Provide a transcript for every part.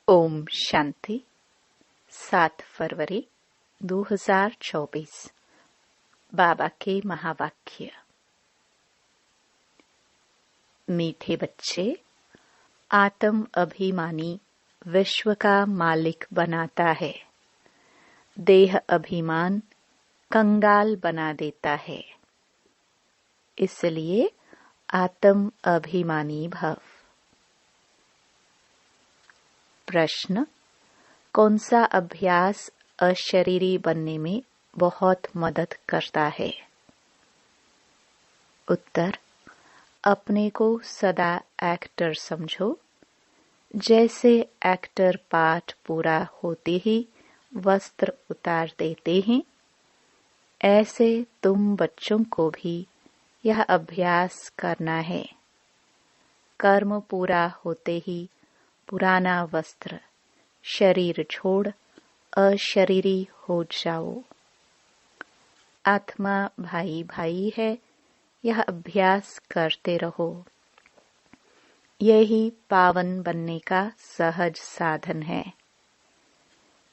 ओम शांति। 7 फरवरी 2024। बाबा के महावाक्य। मीठे बच्चे, आत्म अभिमानी विश्व का मालिक बनाता है। देह अभिमान कंगाल बना देता है। इसलिए आत्म अभिमानी भव। प्रश्न: कौन सा अभ्यास अशरीरी बनने में बहुत मदद करता है? उत्तर: अपने को सदा एक्टर समझो। जैसे एक्टर पाठ पूरा होते ही वस्त्र उतार देते हैं, ऐसे तुम बच्चों को भी यह अभ्यास करना है। कर्म पूरा होते ही पुराना वस्त्र शरीर छोड़ अशरीरी हो जाओ। आत्मा भाई भाई है, यह अभ्यास करते रहो। यही पावन बनने का सहज साधन है।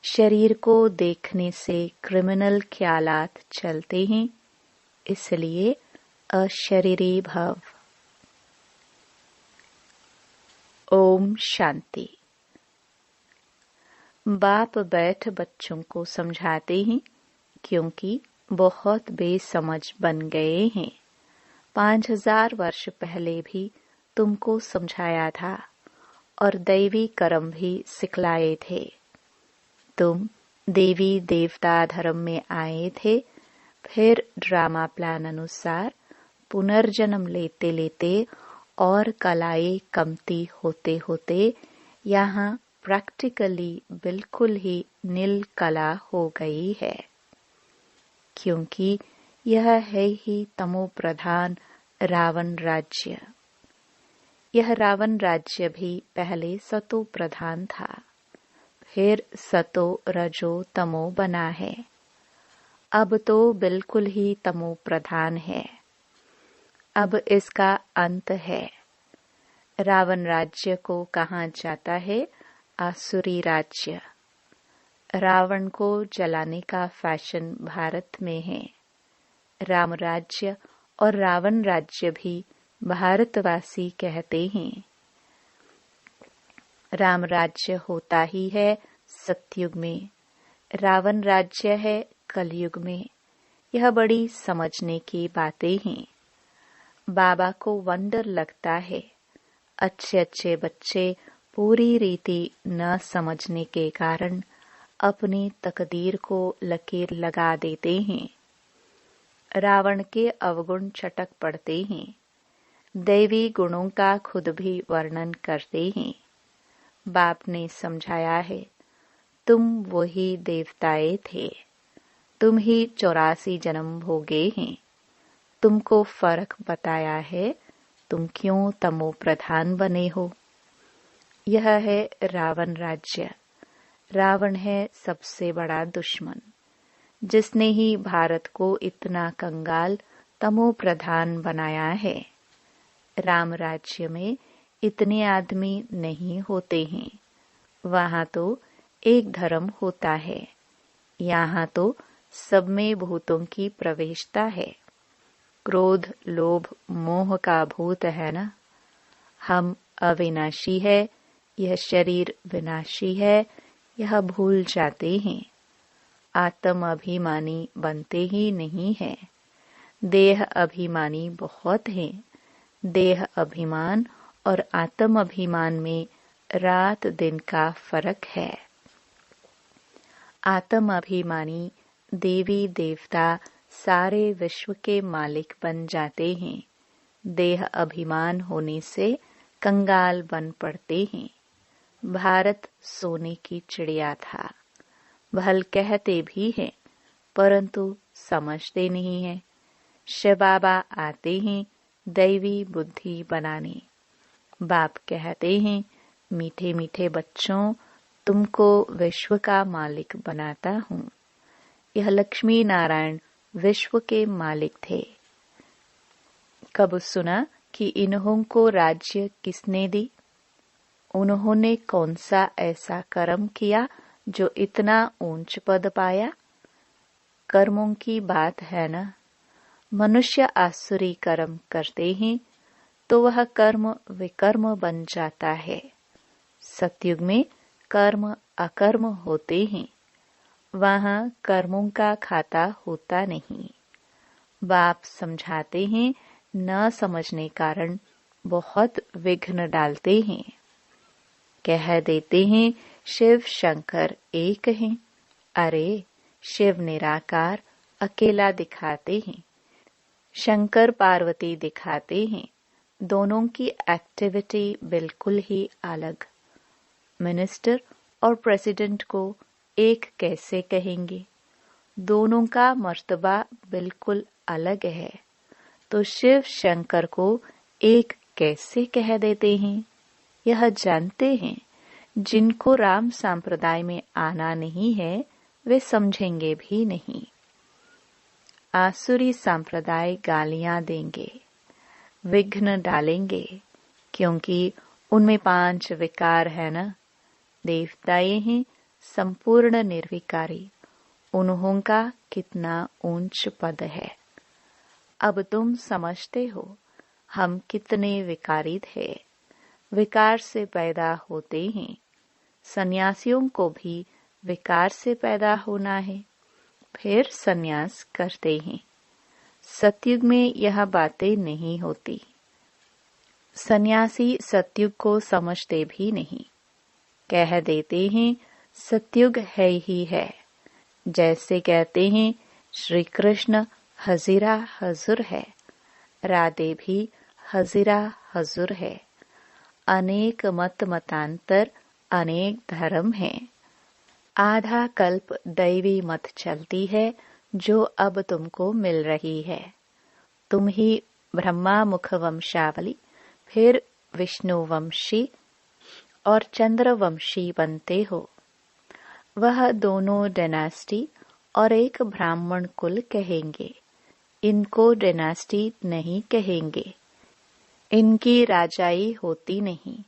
शरीर को देखने से क्रिमिनल ख्यालात चलते हैं, इसलिए अशरीरी भव। ओम शांति। बाप बैठ बच्चों को समझाते हैं, क्योंकि बहुत बेसमझ बन गए हैं। 5000 वर्ष पहले भी तुमको समझाया था और दैवी कर्म भी सिखलाए थे। तुम देवी देवता धर्म में आए थे, फिर ड्रामा प्लान अनुसार पुनर्जन्म लेते लेते और कलाएं कमती होते होते यहाँ प्रैक्टिकली बिल्कुल ही नील कला हो गई है। क्योंकि यह है ही तमो प्रधान रावण राज्य। यह रावण राज्य भी पहले सतो प्रधान था, फिर सतो रजो तमो बना है। अब तो बिल्कुल ही तमो प्रधान है। अब इसका अंत है। रावण राज्य को कहा जाता है आसुरी राज्य। रावण को जलाने का फैशन भारत में है। राम राज्य और रावण राज्य भी भारतवासी कहते हैं। राम राज्य होता ही है सतयुग में, रावण राज्य है कलयुग में। यह बड़ी समझने की बातें हैं। बाबा को वंडर लगता है, अच्छे अच्छे बच्चे पूरी रीति न समझने के कारण अपनी तकदीर को लकीर लगा देते हैं। रावण के अवगुण चटक पड़ते हैं। दैवी गुणों का खुद भी वर्णन करते हैं। बाप ने समझाया है, तुम वही देवताए थे। तुम ही 84 जन्म भोगे हैं। तुमको फर्क बताया है, तुम क्यों तमो प्रधान बने हो। यह है रावण राज्य। रावण है सबसे बड़ा दुश्मन, जिसने ही भारत को इतना कंगाल तमो प्रधान बनाया है। राम राज्य में इतने आदमी नहीं होते हैं। वहां तो एक धर्म होता है। यहाँ तो सब में भूतों की प्रवेशता है। क्रोध लोभ मोह का भूत है ना। हम अविनाशी है, यह शरीर विनाशी है, यह भूल जाते हैं। आत्म अभिमानी बनते ही नहीं है। देह अभिमानी बहुत हैं। देह अभिमान और आत्म अभिमान में रात दिन का फर्क है। आत्म अभिमानी देवी देवता सारे विश्व के मालिक बन जाते हैं। देह अभिमान होने से कंगाल बन पड़ते हैं। भारत सोने की चिड़िया था। भल कहते भी हैं, परंतु समझते नहीं हैं। शिव बाबा आते हैं दैवी बुद्धि बनाने। बाप कहते हैं, मीठे मीठे बच्चों, तुमको विश्व का मालिक बनाता हूँ। यह लक्ष्मी नारायण विश्व के मालिक थे। कब सुना कि इन्हों को राज्य किसने दी? उन्होंने कौन सा ऐसा कर्म किया जो इतना ऊंच पद पाया? कर्मों की बात है ना। मनुष्य आसुरी कर्म करते हैं तो वह कर्म विकर्म बन जाता है। सतयुग में कर्म अकर्म होते हैं, वहां कर्मों का खाता होता नहीं। बाप समझाते हैं, न समझने कारण बहुत विघ्न डालते हैं। कह देते हैं शिव शंकर एक हैं। अरे शिव निराकार अकेला दिखाते हैं, शंकर पार्वती दिखाते हैं। दोनों की एक्टिविटी बिल्कुल ही अलग। मिनिस्टर और प्रेसिडेंट को एक कैसे कहेंगे? दोनों का मर्तबा बिल्कुल अलग है। तो शिव शंकर को एक कैसे कह देते हैं? यह जानते हैं। जिनको राम संप्रदाय में आना नहीं है वे समझेंगे भी नहीं। आसुरी संप्रदाय गालियां देंगे, विघ्न डालेंगे, क्योंकि उनमें 5 विकार है ना। देवताएं हैं संपूर्ण निर्विकारी, उन्हों का कितना ऊंच पद है। अब तुम समझते हो हम कितने विकारी थे। विकार से पैदा होते हैं। सन्यासियों को भी विकार से पैदा होना है, फिर सन्यास करते हैं। सतयुग में यह बातें नहीं होती। सन्यासी सतयुग को समझते भी नहीं। कह देते हैं सतयुग है ही है। जैसे कहते हैं श्री कृष्ण हजीरा हजूर है, राधे भी हजीरा हजूर है। अनेक मत मतांतर, अनेक धर्म हैं। आधा कल्प दैवी मत चलती है जो अब तुमको मिल रही है। तुम ही ब्रह्मा मुख वंशावली, फिर विष्णु वंशी और चंद्र वंशी बनते हो। वह दोनों डायनेस्टी और एक ब्राह्मण कुल कहेंगे। इनको डायनेस्टी नहीं कहेंगे। इनकी राजाई होती नहीं।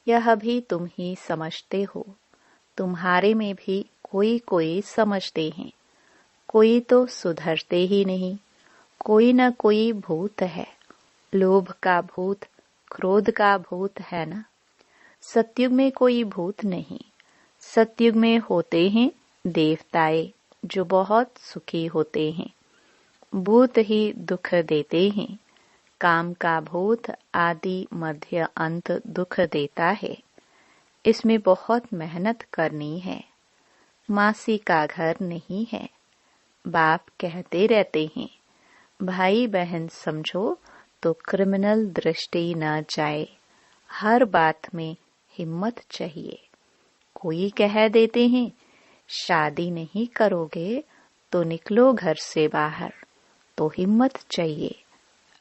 यह भी तुम ही समझते हो। तुम्हारे में भी कोई कोई समझते हैं। कोई तो सुधरते ही नहीं। कोई न कोई भूत है। लोभ का भूत, क्रोध का भूत है ना। सतयुग में कोई भूत नहीं। सतयुग में होते हैं देवताएं जो बहुत सुखी होते हैं। भूत ही दुख देते हैं। काम का भूत आदि मध्य अंत दुख देता है। इसमें बहुत मेहनत करनी है। मासी का घर नहीं है। बाप कहते रहते हैं भाई बहन समझो तो क्रिमिनल दृष्टि न जाए। हर बात में हिम्मत चाहिए। कोई कह देते हैं शादी नहीं करोगे तो निकलो घर से बाहर, तो हिम्मत चाहिए।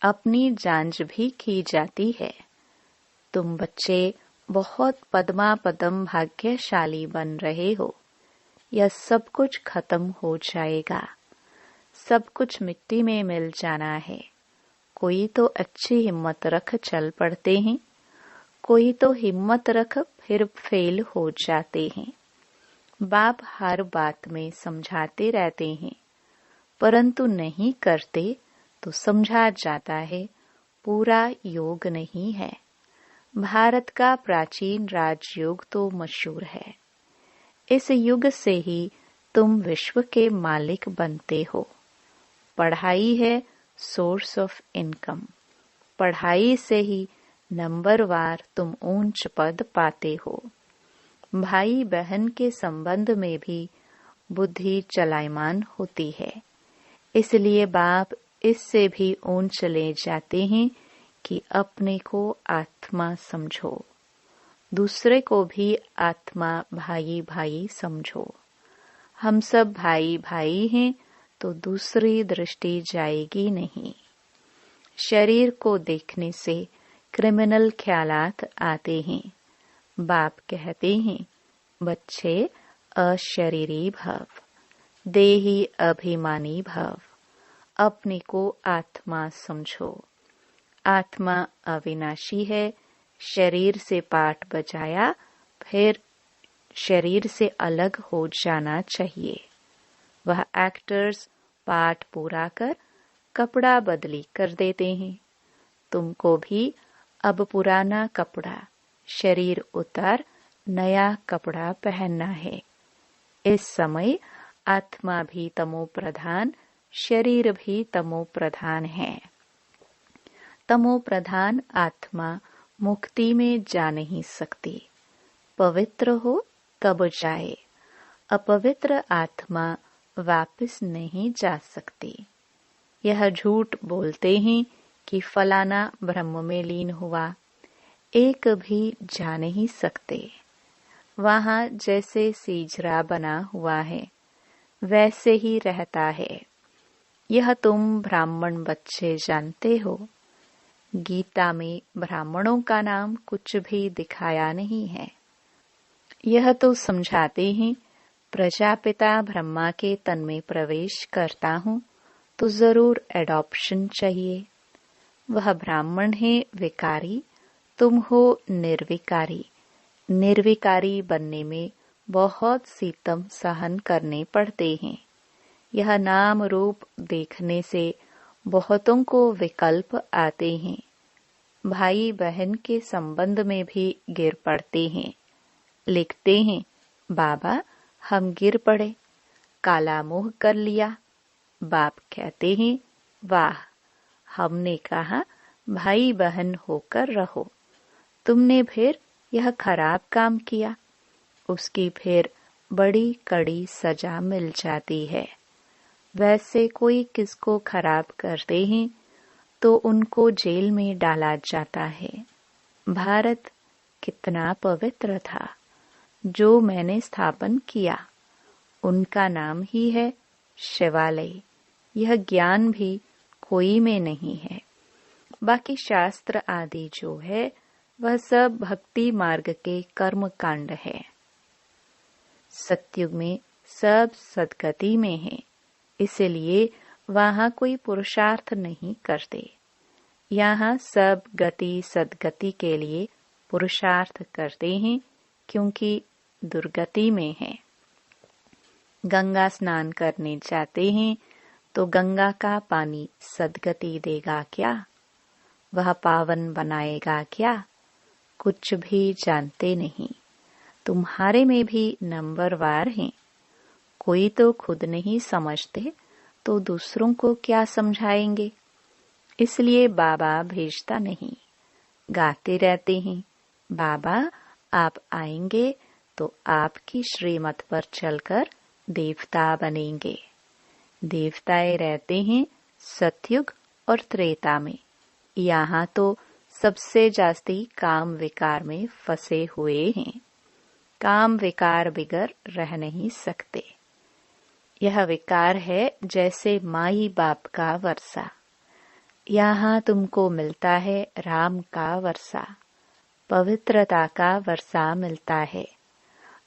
अपनी जांच भी की जाती है। तुम बच्चे बहुत पद्मा पदम भाग्यशाली बन रहे हो। यह सब कुछ खत्म हो जाएगा। सब कुछ मिट्टी में मिल जाना है। कोई तो अच्छी हिम्मत रख चल पड़ते हैं, कोई तो हिम्मत रख फिर फेल हो जाते हैं। बाप हर बात में समझाते रहते हैं, परंतु नहीं करते तो समझा जाता है पूरा योग नहीं है। भारत का प्राचीन राजयोग तो मशहूर है। इस युग से ही तुम विश्व के मालिक बनते हो। पढ़ाई है सोर्स ऑफ इनकम। पढ़ाई से ही नंबरवार तुम ऊंच पद पाते हो। भाई बहन के संबंध में भी बुद्धि चलायमान होती है। इसलिए बाप इससे भी ऊंच ले जाते हैं कि अपने को आत्मा समझो, दूसरे को भी आत्मा भाई भाई समझो। हम सब भाई भाई हैं तो दूसरी दृष्टि जाएगी नहीं। शरीर को देखने से क्रिमिनल ख्यालात आते हैं। बाप कहते हैं बच्चे अशरीरी भव, देही अभिमानी भव। अपने को आत्मा समझो। आत्मा अविनाशी है, शरीर से पाठ बजाया, फिर शरीर से अलग हो जाना चाहिए। वह एक्टर्स पाठ पूरा कर कपड़ा बदली कर देते हैं। तुमको भी अब पुराना कपड़ा शरीर उतार नया कपड़ा पहनना है। इस समय आत्मा भी तमो प्रधान, शरीर भी तमो प्रधान है। तमो प्रधान आत्मा मुक्ति में जा नहीं सकती। पवित्र हो तब जाए, अपवित्र आत्मा वापस नहीं जा सकती। यह झूठ बोलते हैं कि फलाना ब्रह्म में लीन हुआ, एक भी जा नहीं सकते। वहां जैसे सीजरा बना हुआ है वैसे ही रहता है। यह तुम ब्राह्मण बच्चे जानते हो। गीता में ब्राह्मणों का नाम कुछ भी दिखाया नहीं है। यह तो समझाते हैं प्रजापिता ब्रह्मा के तन में प्रवेश करता हूँ तो जरूर एडॉप्शन चाहिए। वह ब्राह्मण है विकारी, तुम हो निर्विकारी। निर्विकारी बनने में बहुत सितम सहन करने पड़ते हैं। यह नाम रूप देखने से बहुतों को विकल्प आते हैं। भाई बहन के संबंध में भी गिर पड़ते हैं। लिखते हैं, बाबा हम गिर पड़े, काला मुंह कर लिया। बाप कहते हैं, वाह, हमने कहा भाई बहन होकर रहो, तुमने फिर यह खराब काम किया। उसकी फिर बड़ी कड़ी सजा मिल जाती है। वैसे कोई किसको खराब करते हैं तो उनको जेल में डाला जाता है। भारत कितना पवित्र था जो मैंने स्थापन किया। उनका नाम ही है शिवालय। यह ज्ञान भी कोई में नहीं है। बाकी शास्त्र आदि जो है वह सब भक्ति मार्ग के कर्म कांड है। सतयुग में सब सदगति में है, इसलिए वहां कोई पुरुषार्थ नहीं करते। यहाँ सब गति सदगति के लिए पुरुषार्थ करते हैं, क्योंकि दुर्गति में है। गंगा स्नान करने जाते हैं तो गंगा का पानी सदगति देगा क्या? वह पावन बनाएगा क्या? कुछ भी जानते नहीं। तुम्हारे में भी नंबरवार हैं। कोई तो खुद नहीं समझते तो दूसरों को क्या समझाएंगे। इसलिए बाबा भेजता नहीं। गाते रहते हैं, बाबा आप आएंगे तो आपकी श्रीमत पर चलकर देवता बनेंगे। देवताएं रहते हैं सतयुग और त्रेता में। यहाँ तो सबसे जास्ती काम विकार में फंसे हुए हैं। काम विकार बिगर रह नहीं सकते। यह विकार है जैसे माई बाप का वर्षा। यहाँ तुमको मिलता है राम का वर्षा, पवित्रता का वर्षा मिलता है।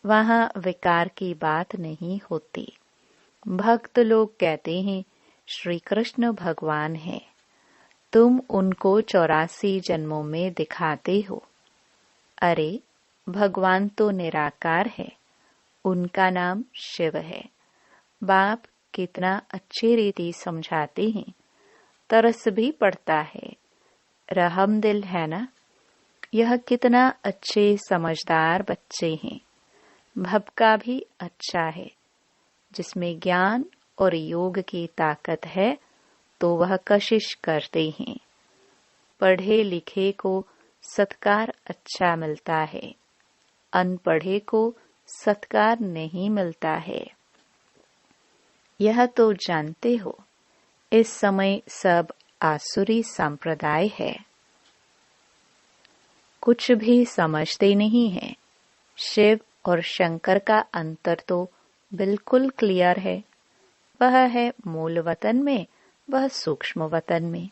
वहाँ विकार की बात नहीं होती। भक्त लोग कहते हैं श्री कृष्ण भगवान है, तुम उनको 84 जन्मों में दिखाते हो। अरे भगवान तो निराकार है, उनका नाम शिव है। बाप कितना अच्छी रीति समझाते हैं, तरस भी पड़ता है। रहम दिल है ना। यह कितना अच्छे समझदार बच्चे हैं। भक्का भी अच्छा है। जिसमें ज्ञान और योग की ताकत है तो वह कशिश करते हैं। पढ़े लिखे को सत्कार अच्छा मिलता है, अनपढ़े को सत्कार नहीं मिलता है। यह तो जानते हो, इस समय सब आसुरी संप्रदाय है। कुछ भी समझते नहीं है। शिव और शंकर का अंतर तो बिल्कुल क्लियर है। वह है मूल वतन में, वह सूक्ष्म वतन में।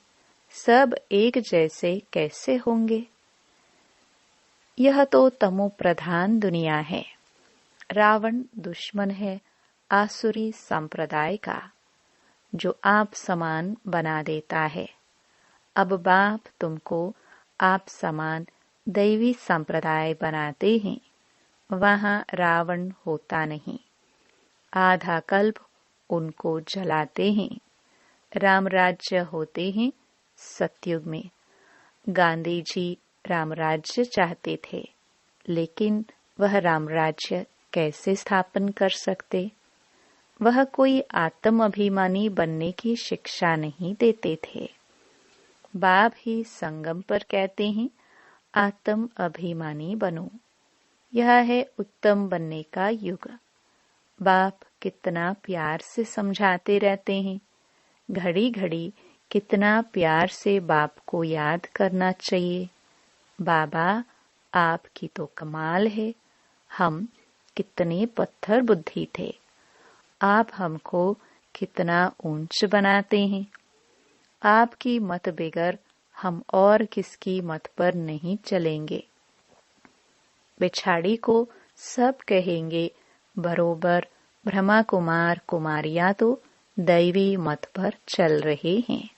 सब एक जैसे कैसे होंगे? यह तो तमो प्रधान दुनिया है। रावण दुश्मन है आसुरी संप्रदाय का, जो आप समान बना देता है। अब बाप तुमको आप समान दैवी संप्रदाय बनाते हैं, वहां रावण होता नहीं। आधा कल्प उनको जलाते हैं। राम राज्य होते हैं सतयुग में। गांधी जी राम राज्य चाहते थे, लेकिन वह राम राज्य कैसे स्थापन कर सकते? वह कोई आत्म अभिमानी बनने की शिक्षा नहीं देते थे। बाप ही संगम पर कहते हैं, आत्म अभिमानी बनो। यह है उत्तम बनने का युग। बाप कितना प्यार से समझाते रहते हैं। घड़ी घड़ी कितना प्यार से बाप को याद करना चाहिए। बाबा, आपकी तो कमाल है। हम कितने पत्थर बुद्धि थे, आप हमको कितना ऊंच बनाते हैं। आपकी मत बगैर हम और किसकी मत पर नहीं चलेंगे। बिछाड़ी को सब कहेंगे, बरोबर ब्रह्मा कुमार कुमारियां तो दैवी मत पर चल रहे हैं।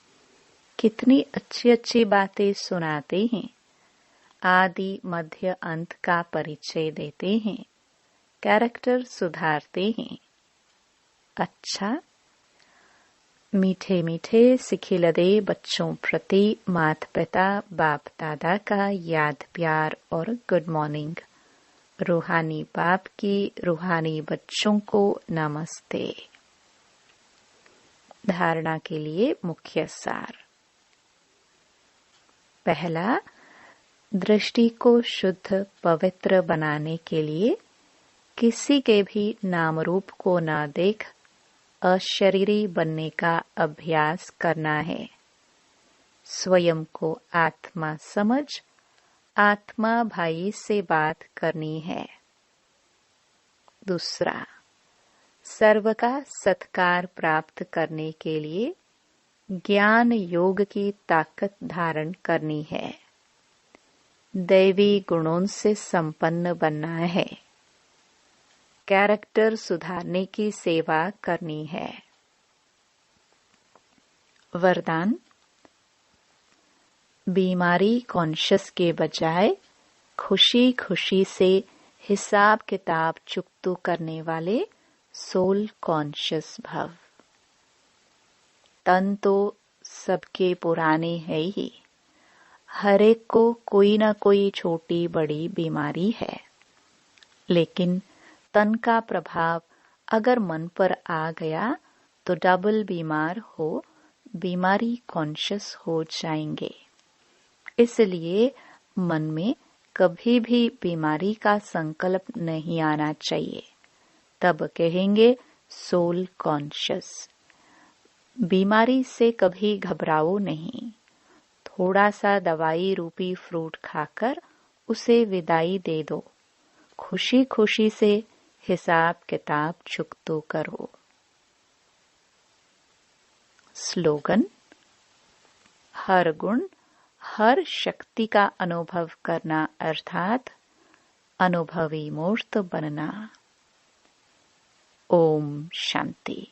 कितनी अच्छी अच्छी बातें सुनाते हैं। आदि मध्य अंत का परिचय देते हैं। कैरेक्टर सुधारते हैं। अच्छा, मीठे मीठे सिखिलदे बच्चों प्रति माता पिता बाप दादा का याद प्यार और गुड मॉर्निंग। रूहानी बाप की रूहानी बच्चों को नमस्ते। धारणा के लिए मुख्य सार। पहला, दृष्टि को शुद्ध पवित्र बनाने के लिए किसी के भी नाम रूप को न देख अशरीरी बनने का अभ्यास करना है। स्वयं को आत्मा समझ आत्मा भाई से बात करनी है। दूसरा, सर्व का सत्कार प्राप्त करने के लिए ज्ञान योग की ताकत धारण करनी है। दैवी गुणों से संपन्न बनना है। कैरेक्टर सुधारने की सेवा करनी है। वरदान, बीमारी कॉन्शियस के बजाय खुशी खुशी से हिसाब किताब चुकतू करने वाले सोल कॉन्शियस भव। तन तो सबके पुराने है ही। हर एक को कोई ना कोई छोटी बड़ी बीमारी है, लेकिन तन का प्रभाव अगर मन पर आ गया तो डबल बीमार हो, बीमारी कॉन्शियस हो जाएंगे। इसलिए मन में कभी भी बीमारी का संकल्प नहीं आना चाहिए। तब कहेंगे सोल कॉन्शियस। बीमारी से कभी घबराओ नहीं। थोड़ा सा दवाई रूपी फ्रूट खाकर उसे विदाई दे दो। खुशी खुशी से हिसाब किताब चुकतो करो। स्लोगन, हर गुण हर शक्ति का अनुभव करना अर्थात अनुभवी मूर्त बनना। ओम शांति।